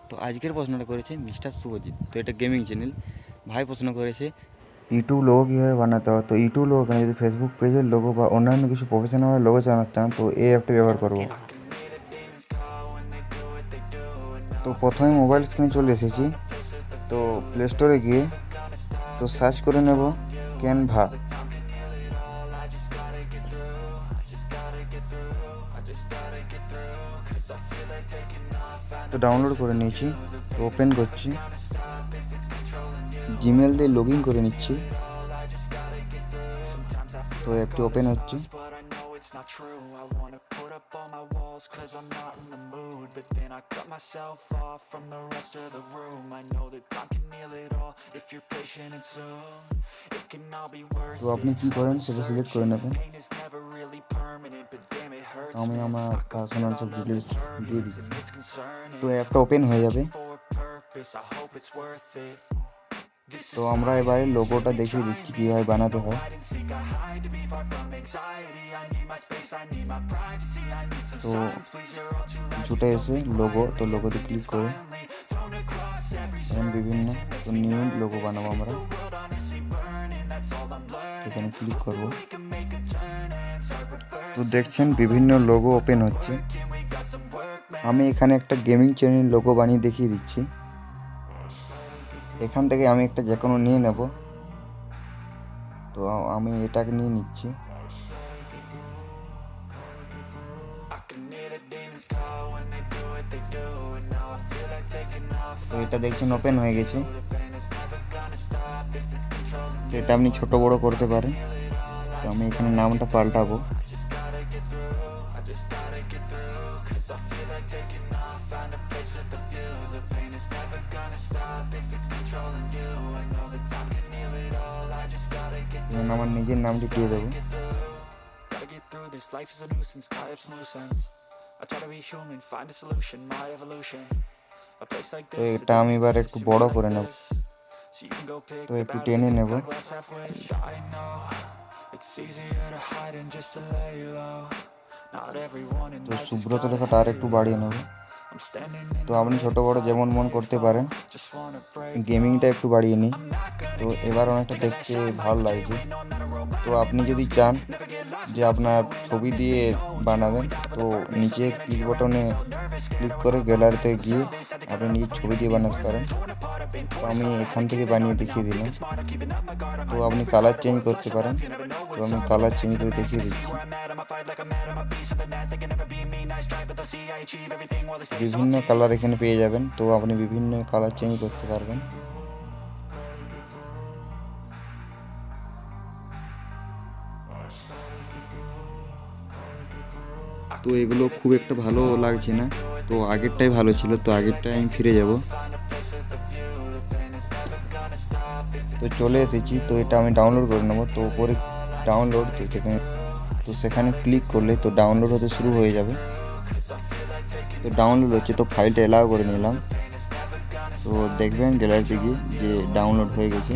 তো আজকের প্রশ্নটা করেছে মিস্টার শুভজিৎ। তো এটা গেমিং চ্যানেল। ভাই প্রশ্ন করেছে ইউটিউব লোগো কীভাবে বানাতে হয়। তো ইউটিউব লোগো কেন, যদি ফেসবুক পেজের লোগো বা অন্যান্য কিছু প্রফেশনাল লোগো চালাতে চান তো এই অ্যাপটি ব্যবহার করব। তো প্রথমে মোবাইল স্ক্রিনে চলে এসেছি। তো প্লে স্টোরে গিয়ে তো সার্চ করে নেব ক্যানভা। তো ডাউনলোড করে নিয়েছি। তো ওপেন করছি, জিমেল দিয়ে লগ ইন করে নিচ্ছি। তো অ্যাপটি ওপেন হচ্ছে। তো আপনি কি করেন সেটা সিলেক্ট করে নেবেন। আমি আমার পার্সোনাল সব ডিটেলস দিয়ে দিচ্ছি। তো অ্যাপটা ওপেন হয়ে যাবে। তো আমরা এবারে লোগোটা দেখিয়ে দিচ্ছি কীভাবে বানাতে হয়। তো কিছুটা এসে লোগো, তো লোগোতে ক্লিক করে বিভিন্ন তো নিউ লোগো বানাবো আমরা। এখানে ক্লিক করব। তো দেখছেন বিভিন্ন লোগো ওপেন হচ্ছে। আমি এখানে একটা গেমিং চ্যানেল লোগো বানিয়ে দেখিয়ে দিচ্ছি। এখান থেকে আমি একটা যে কোনো নিয়ে নেব। তো আমি এটাকে নিয়ে নিচ্ছি। তো এটা দেখছেন ওপেন হয়ে গেছে। তো এটা আপনি ছোট বড় করতে পারেন। তো আমি এখানে নামটা পাল্টাবো। আমার নিজের নামটি দিয়ে দেবো। তো এটা আমি এবার একটু বড় করে নেব। তো একটু টেনে নেব। তো সুব্রত লেখাটা আর একটু বাড়িয়ে নেব। তো আপনি ছোট বড় যেমন মন করতে পারেন। গেমিংটা একটু বাড়িয়ে নিই। তো এবার অনেকটা দেখতে ভালো লাগছে। তো আপনি যদি চান যে আপনার ছবি দিয়ে বানাবেন তো নিচে ক্লিক বাটনে ক্লিক করে গ্যালারিতে গিয়ে আপনি নিজের ছবি দিয়ে বানাতে পারেন। তো আমি এখান থেকে বানিয়ে দেখিয়ে দিলাম। তো আপনি কালার চেঞ্জ করতে পারেন। তো আমি কালার চেঞ্জ করে দেখিয়ে দিচ্ছি। বিভিন্ন কালার এখানে পেয়ে যাবেন। তো আপনি বিভিন্ন কালার চেঞ্জ করতে পারবেন। তো এগুলো খুব একটা ভালো লাগছে না। তো আগেরটাই ভালো ছিল। তো আগেরটাই আমি ফিরে যাব। তো চলে এসেছি। তো এটা আমি ডাউনলোড করে নেব। তো উপরে ডাউনলোড, তো সেখানে ক্লিক করলে তো ডাউনলোড হতে শুরু হয়ে যাবে। তো ডাউনলোড হচ্ছে। তো ফাইলটা এলাও করে নিলাম। তো দেখবেন গ্যালারিতে গিয়ে যে ডাউনলোড হয়ে গেছে।